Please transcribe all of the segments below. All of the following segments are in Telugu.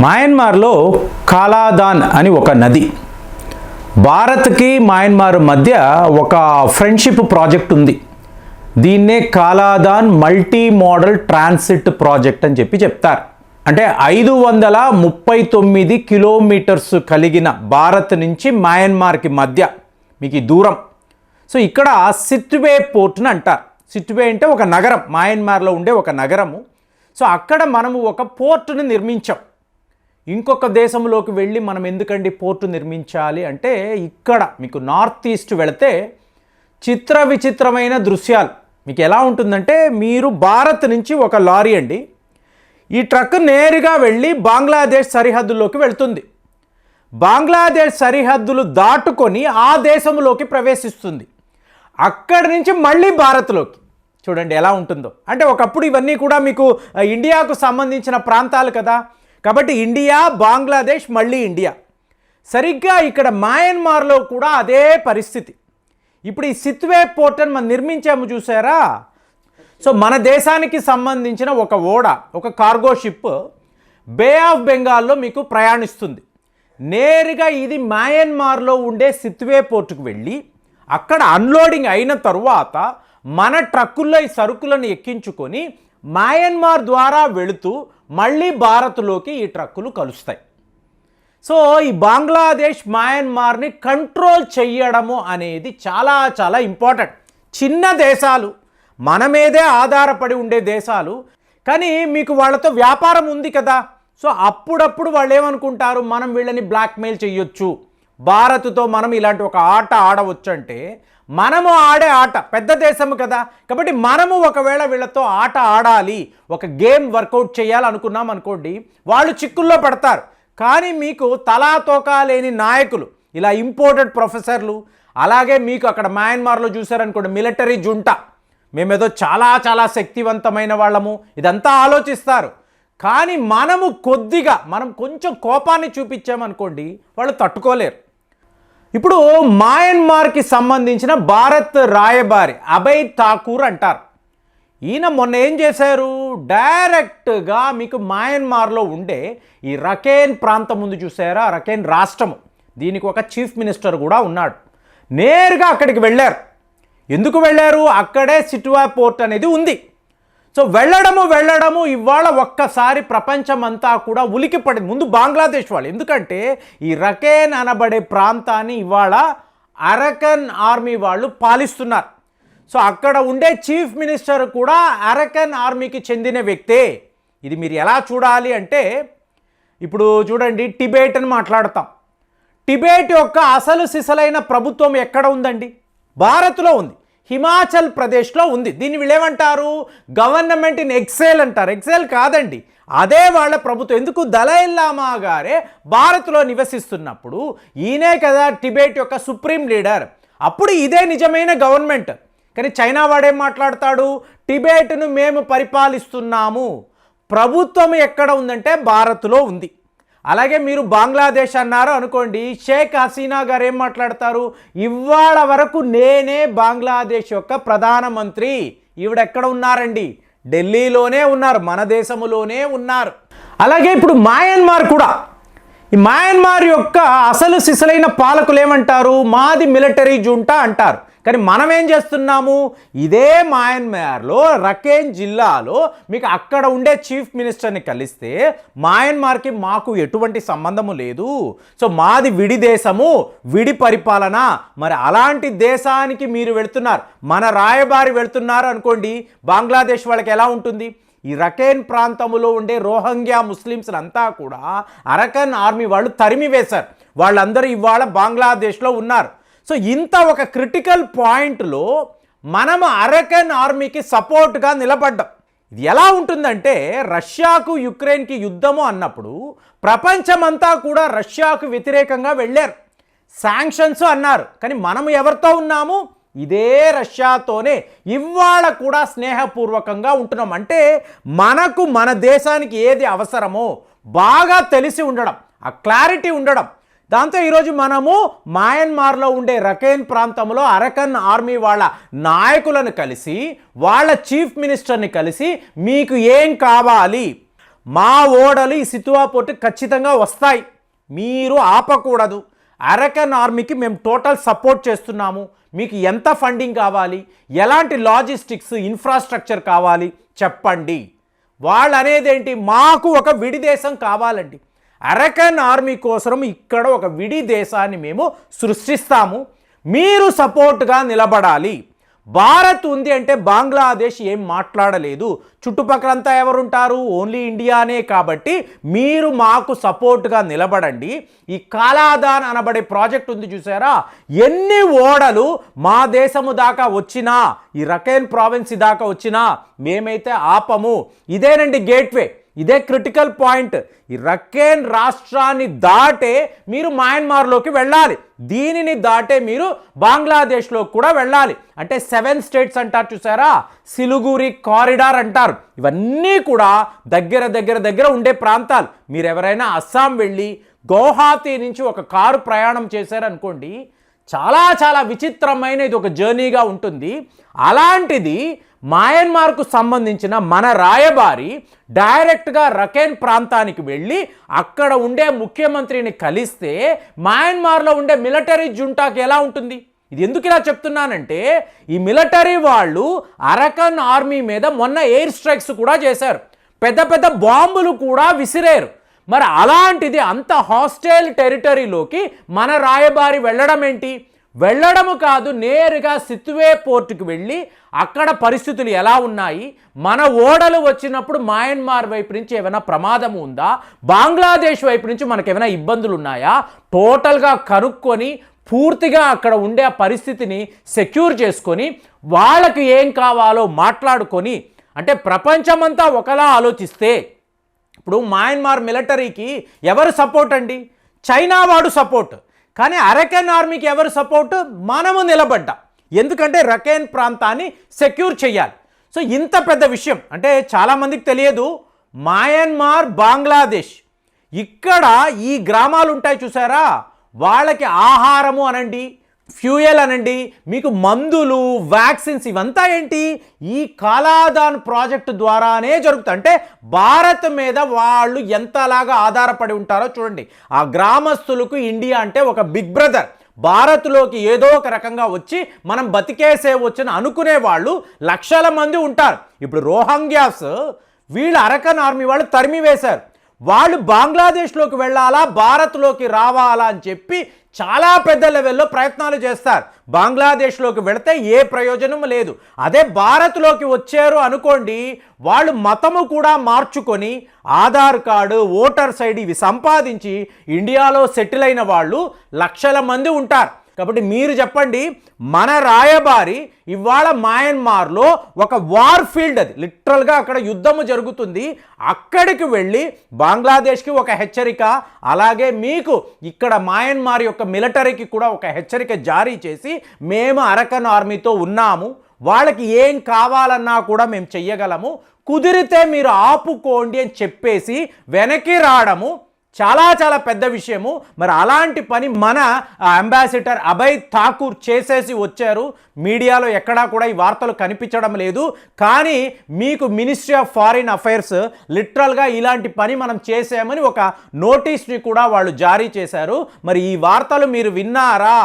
మయన్మార్లో కాలాదాన్ అని ఒక నది. భారత్కి మయన్మార్ మధ్య ఒక ఫ్రెండ్షిప్ ప్రాజెక్ట్ ఉంది. దీన్నే కాలాదాన్ మల్టీ మోడల్ ట్రాన్సిట్ ప్రాజెక్ట్ అని చెప్తారు. అంటే 539 కిలోమీటర్స్ కలిగిన భారత్ నుంచి మయన్మార్కి మధ్య మీకు ఈ దూరం. సో ఇక్కడ సిట్వే పోర్ట్ని అంటారు. సిట్వే అంటే ఒక నగరం, మయన్మార్లో ఉండే ఒక నగరము. సో అక్కడ మనము ఒక పోర్టును నిర్మించాం. ఇంకొక దేశంలోకి వెళ్ళి మనం ఎందుకండి పోర్టు నిర్మించాలి అంటే, ఇక్కడ మీకు నార్త్ ఈస్ట్ వెళితే చిత్ర విచిత్రమైన దృశ్యాలు. మీకు ఎలా ఉంటుందంటే, మీరు భారత్ నుంచి ఒక లారీ అండి, ఈ ట్రక్ నేరుగా వెళ్ళి బంగ్లాదేశ్ సరిహద్దుల్లోకి వెళ్తుంది. బంగ్లాదేశ్ సరిహద్దులు దాటుకొని ఆ దేశంలోకి ప్రవేశిస్తుంది. అక్కడి నుంచి మళ్ళీ భారత్లోకి. చూడండి ఎలా ఉంటుందో. అంటే ఒకప్పుడు ఇవన్నీ కూడా మీకు ఇండియాకు సంబంధించిన ప్రాంతాలు కదా, కాబట్టి ఇండియా, బంగ్లాదేశ్, మళ్ళీ ఇండియా. సరిగ్గా ఇక్కడ మయన్మార్లో కూడా అదే పరిస్థితి. ఇప్పుడు ఈ సిట్వే పోర్ట్ అని మనం నిర్మించాము చూసారా. సో మన దేశానికి సంబంధించిన ఒక ఓడ, ఒక కార్గో షిప్ బే ఆఫ్ బెంగాల్లో మీకు ప్రయాణిస్తుంది. నేరుగా ఇది మయన్మార్లో ఉండే సిట్వే పోర్టుకు వెళ్ళి అక్కడ అన్లోడింగ్ అయిన తరువాత మన ట్రక్కుల్లో ఈ సరుకులను ఎక్కించుకొని మయన్మార్ ద్వారా వెళుతూ మళ్ళీ భారత్లోకి ఈ ట్రక్కులు కలుస్తాయి. సో ఈ బంగ్లాదేశ్ మయన్మార్ని కంట్రోల్ చెయ్యడము అనేది చాలా చాలా ఇంపార్టెంట్. చిన్న దేశాలు, మన మీదే ఆధారపడి ఉండే దేశాలు, కానీ మీకు వాళ్ళతో వ్యాపారం ఉంది కదా. సో అప్పుడప్పుడు వాళ్ళు ఏమనుకుంటారు, మనం వీళ్ళని బ్లాక్మెయిల్ చేయొచ్చు, భారత్తో మనం ఇలాంటి ఒక ఆట ఆడవచ్చు. అంటే మనము ఆడే ఆట పెద్ద దేశము కదా, కాబట్టి మనము ఒకవేళ వీళ్ళతో ఆట ఆడాలి, ఒక గేమ్ వర్కౌట్ చేయాలనుకున్నాం అనుకోండి, వాళ్ళు చిక్కుల్లో పడతారు. కానీ మీకు తలా తోకా లేని నాయకులు, ఇలా ఇంపోర్టెడ్ ప్రొఫెసర్లు, అలాగే మీకు అక్కడ మయన్మార్లో చూసారనుకోండి మిలిటరీ జుంటా, మేమేదో చాలా చాలా శక్తివంతమైన వాళ్ళము, ఇదంతా ఆలోచిస్తారు. కానీ మనం కొంచెం కోపాన్ని చూపించామనుకోండి, వాళ్ళు తట్టుకోలేరు. ఇప్పుడు మయన్మార్కి సంబంధించిన భారత్ రాయబారి అభయ్ ఠాకూర్ అంటారు. ఈయన మొన్న ఏం చేశారు, డైరెక్ట్గా మీకు మయన్మార్లో ఉండే ఈ రఖైన్ ప్రాంతం ముందు చూసారా, రఖైన్ రాష్ట్రము, దీనికి ఒక చీఫ్ మినిస్టర్ కూడా ఉన్నాడు. నేరుగా అక్కడికి వెళ్ళారు. ఎందుకు వెళ్ళారు, అక్కడే సిట్వే పోర్ట్ అనేది ఉంది. సో వెళ్ళడము ఇవాళ ఒక్కసారి ప్రపంచమంతా కూడా ఉలికిపడి ముందు బంగ్లాదేశ్ వాళ్ళు, ఎందుకంటే ఈ రఖైన్ అనబడే ప్రాంతాన్ని ఇవాళ అరకన్ ఆర్మీ వాళ్ళు పాలిస్తున్నారు. సో అక్కడ ఉండే చీఫ్ మినిస్టర్ కూడా అరకన్ ఆర్మీకి చెందిన వ్యక్తే. ఇది మీరు ఎలా చూడాలి అంటే, ఇప్పుడు చూడండి టిబెట్ అని మాట్లాడతాం. టిబెట్ యొక్క అసలు సిసలైన ప్రభుత్వం ఎక్కడ ఉందండి, భారత్లో ఉంది, హిమాచల్ ప్రదేశ్లో ఉంది. దీన్ని వీళ్ళేమంటారు, గవర్నమెంట్ ఇన్ ఎక్సైల్ అంటారు. ఎక్సైల్ కాదండి, అదే వాళ్ళ ప్రభుత్వం. ఎందుకు, దలైలామా గారే భారత్లో నివసిస్తున్నప్పుడు ఈయనే కదా టిబెట్ యొక్క సుప్రీం లీడర్. అప్పుడు ఇదే నిజమైన గవర్నమెంట్. కానీ చైనా వాడేం మాట్లాడతాడు, టిబెట్ను మేము పరిపాలిస్తున్నాము, ప్రభుత్వం ఎక్కడ ఉందంటే భారత్లో ఉంది. అలాగే మీరు బంగ్లాదేశ్ అన్నారు అనుకోండి, షేక్ హసీనా గారు ఏం మాట్లాడతారు, ఇవాళ వరకు నేనే బంగ్లాదేశ్ యొక్క ప్రధానమంత్రి. ఈవిడెక్కడ ఉన్నారండి, ఢిల్లీలోనే ఉన్నారు, మన దేశంలోనే ఉన్నారు. అలాగే ఇప్పుడు మయన్మార్ కూడా, ఈ మయన్మార్ యొక్క అసలు సిసలైన పాలకులు ఏమంటారు, మాది మిలిటరీ జుంటా అంటారు. కానీ మనం ఏం చేస్తున్నాము, ఇదే మయన్మార్లో రఖైన్ జిల్లాలో మీకు అక్కడ ఉండే చీఫ్ మినిస్టర్ని కలిస్తే మయన్మార్కి మాకు ఎటువంటి సంబంధము లేదు, సో మాది విడి దేశము, విడి పరిపాలన. మరి అలాంటి దేశానికి మీరు వెళ్తున్నారు, మన రాయబారి వెళ్తున్నారు అనుకోండి, బంగ్లాదేశ్ వాళ్ళకి ఎలా ఉంటుంది, ఈ రఖైన్ ప్రాంతంలో ఉండే రోహింగ్యా ముస్లిమ్స్ అంతా కూడా అరకన్ ఆర్మీ వాళ్ళు తరిమి వేశారు. వాళ్ళందరూ ఇవాళ బంగ్లాదేశ్లో ఉన్నారు. సో ఇంత ఒక క్రిటికల్ పాయింట్లో మనము అరకన్ ఆర్మీకి సపోర్ట్గా నిలబడ్డాం. ఇది ఎలా ఉంటుందంటే, రష్యాకు యుక్రెయిన్కి యుద్ధము అన్నప్పుడు ప్రపంచమంతా కూడా రష్యాకు వ్యతిరేకంగా వెళ్ళారు, శాంక్షన్స్ అన్నారు. కానీ మనము ఎవరితో ఉన్నాము, ఇదే రష్యాతోనే ఇవాళ కూడా స్నేహపూర్వకంగా ఉంటున్నాం. అంటే మనకు మన దేశానికి ఏది అవసరమో బాగా తెలిసి ఉండడం, ఆ క్లారిటీ ఉండడం. దాంతో ఈరోజు మనము మయన్మార్లో ఉండే రఖైన్ ప్రాంతంలో అరకన్ ఆర్మీ వాళ్ళ నాయకులను కలిసి, వాళ్ళ చీఫ్ మినిస్టర్ని కలిసి, మీకు ఏం కావాలి, మా ఓడలు ఈ సితువా పోర్టు ఖచ్చితంగా వస్తాయి, మీరు ఆపకూడదు. అరకన్ ఆర్మీకి మేము టోటల్ సపోర్ట్ చేస్తున్నాము, మీకు ఎంత ఫండింగ్ కావాలి, ఎలాంటి లాజిస్టిక్స్ ఇన్ఫ్రాస్ట్రక్చర్ కావాలి చెప్పండి. వాళ్ళు అనేది ఏంటి, మాకు ఒక విడి దేశం కావాలండి. అరకన్ ఆర్మీ కోసం ఇక్కడ ఒక విడి దేశాన్ని మేము సృష్టిస్తాము, మీరు సపోర్ట్గా నిలబడాలి. భారత్ ఉంది అంటే బంగ్లాదేశ్ ఏం మాట్లాడలేదు, చుట్టుపక్కలంతా ఎవరుంటారు, ఓన్లీ ఇండియానే. కాబట్టి మీరు మాకు సపోర్ట్గా నిలబడండి. ఈ కాలాదాన్ అనబడే ప్రాజెక్ట్ ఉంది చూసారా, ఎన్ని ఓడలు మా దేశము దాకా వచ్చినా, ఈ రఖైన్ ప్రావిన్స్ దాకా వచ్చినా మేమైతే ఆపము. ఇదేనండి గేట్వే, ఇదే క్రిటికల్ పాయింట్. ఈ రఖైన్ రాష్ట్రాన్ని దాటే మీరు మయన్మార్లోకి వెళ్ళాలి, దీనిని దాటే మీరు బంగ్లాదేశ్లో కూడా వెళ్ళాలి. అంటే 7 స్టేట్స్ అంటారు చూసారా, సిలిగురి కారిడార్ అంటారు. ఇవన్నీ కూడా దగ్గర ఉండే ప్రాంతాలు. మీరు ఎవరైనా అస్సాం వెళ్ళి గౌహాతి నుంచి ఒక కారు ప్రయాణం చేశారనుకోండి, చాలా విచిత్రమైన ఇది ఒక జర్నీగా ఉంటుంది. అలాంటిది మయన్మార్కు సంబంధించిన మన రాయబారి డైరెక్ట్గా రఖైన్ ప్రాంతానికి వెళ్ళి అక్కడ ఉండే ముఖ్యమంత్రిని కలిస్తే మయన్మార్లో ఉండే మిలిటరీ జుంటాకి ఎలా ఉంటుంది? ఇది ఎందుకు ఇలా చెప్తున్నానంటే, ఈ మిలిటరీ వాళ్ళు అరకన్ ఆర్మీ మీద మొన్న ఎయిర్ స్ట్రైక్స్ కూడా చేశారు, పెద్ద బాంబులు కూడా విసిరారు. మరి అలాంటిది అంత హాస్టైల్ టెరిటరీలోకి మన రాయబారి వెళ్ళడం ఏంటి? వెళ్ళడము కాదు, నేరుగా సితువే పోర్టుకి వెళ్ళి అక్కడ పరిస్థితులు ఎలా ఉన్నాయి, మన ఓడలు వచ్చినప్పుడు మయన్మార్ వైపు నుంచి ఏమైనా ప్రమాదం ఉందా, బంగ్లాదేశ్ వైపు నుంచి మనకు ఏమైనా ఇబ్బందులు ఉన్నాయా, టోటల్గా కనుక్కొని పూర్తిగా అక్కడ ఉండే పరిస్థితిని సెక్యూర్ చేసుకొని వాళ్ళకి ఏం కావాలో మాట్లాడుకొని, అంటే ప్రపంచమంతా ఒకలా ఆలోచిస్తే ఇప్పుడు మయన్మార్ మిలిటరీకి ఎవరు సపోర్ట్ అండి? చైనా వాడు సపోర్ట్. కానీ అరకన్ ఆర్మీకి ఎవరు సపోర్టు? మనము నిలబడ్డా. ఎందుకంటే రఖైన్ ప్రాంతాన్ని సెక్యూర్ చేయాలి. సో ఇంత పెద్ద విషయం అంటే చాలామందికి తెలియదు, మయన్మార్ బంగ్లాదేశ్ ఇక్కడ ఈ గ్రామాలు ఉంటాయి చూసారా, వాళ్ళకి ఆహారము అనండి, ఫ్యూయల్ అనండి, మీకు మందులు, వ్యాక్సిన్స్ ఇవంతా ఏంటి ఈ కాలాదాన్ ప్రాజెక్టు ద్వారానే జరుగుతాయి. అంటే భారత్ మీద వాళ్ళు ఎంతలాగా ఆధారపడి ఉంటారో చూడండి. ఆ గ్రామస్తులకు ఇండియా అంటే ఒక బిగ్ బ్రదర్. భారత్లోకి ఏదో ఒక రకంగా వచ్చి మనం బతికేసేవచ్చని అనుకునే వాళ్ళు లక్షల మంది ఉంటారు. ఇప్పుడు రోహింగ్యాస్ వీళ్ళు అరకన్ ఆర్మీ వాళ్ళు తరిమి వేశారు. వాళ్ళు బంగ్లాదేశ్లోకి వెళ్ళాలా, భారత్లోకి రావాలా అని చెప్పి చాలా పెద్ద లెవెల్లో ప్రయత్నాలు చేస్తారు. బంగ్లాదేశ్లోకి వెళితే ఏ ప్రయోజనం లేదు. అదే భారత్లోకి వచ్చారు అనుకోండి, వాళ్ళు మతము కూడా మార్చుకొని ఆధార్ కార్డు, ఓటర్స్ ఐడి ఇవి సంపాదించి ఇండియాలో సెటిల్ అయిన వాళ్ళు లక్షల మంది ఉంటారు. కాబట్టి మీరు చెప్పండి, మన రాయబారి ఇవాళ మయన్మార్లో ఒక వార్ ఫీల్డ్, అది లిటరల్గా అక్కడ యుద్ధము జరుగుతుంది, అక్కడికి వెళ్ళి బంగ్లాదేశ్కి ఒక హెచ్చరిక, అలాగే మీకు ఇక్కడ మయన్మార్ యొక్క మిలిటరీకి కూడా ఒక హెచ్చరిక జారీ చేసి మేము అరకన్ ఆర్మీతో ఉన్నాము, వాళ్ళకి ఏం కావాలన్నా కూడా మేము చెయ్యగలము, కుదిరితే మీరు ఆపుకోండి అని చెప్పేసి వెనక్కి రావడము చాలా పెద్ద విషయము. మరి అలాంటి పని మన అంబాసిడర్ అభయ్ ఠాకూర్ చేసేసి వచ్చారు. మీడియాలో ఎక్కడా కూడా ఈ వార్తలు కనిపించడం లేదు. కానీ మీకు మినిస్ట్రీ ఆఫ్ ఫారిన్ అఫైర్స్ లిటరల్గా ఇలాంటి పని మనం చేసామని ఒక నోటీస్ని కూడా వాళ్ళు జారీ చేశారు. మరి ఈ వార్తలు మీరు విన్నారా?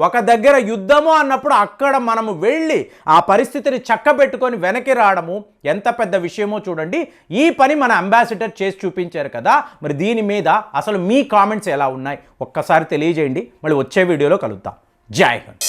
ఒక దగ్గర యుద్ధము అన్నప్పుడు అక్కడ మనము వెళ్ళి ఆ పరిస్థితిని చక్కబెట్టుకొని వెనక్కి రావడము ఎంత పెద్ద విషయమో చూడండి. ఈ పని మన అంబాసిడర్ చేసి చూపించారు కదా. మరి దీని మీద అసలు మీ కామెంట్స్ ఎలా ఉన్నాయి ఒక్కసారి తెలియజేయండి. మళ్ళీ వచ్చే వీడియోలో కలుద్దాం. జై హింద్.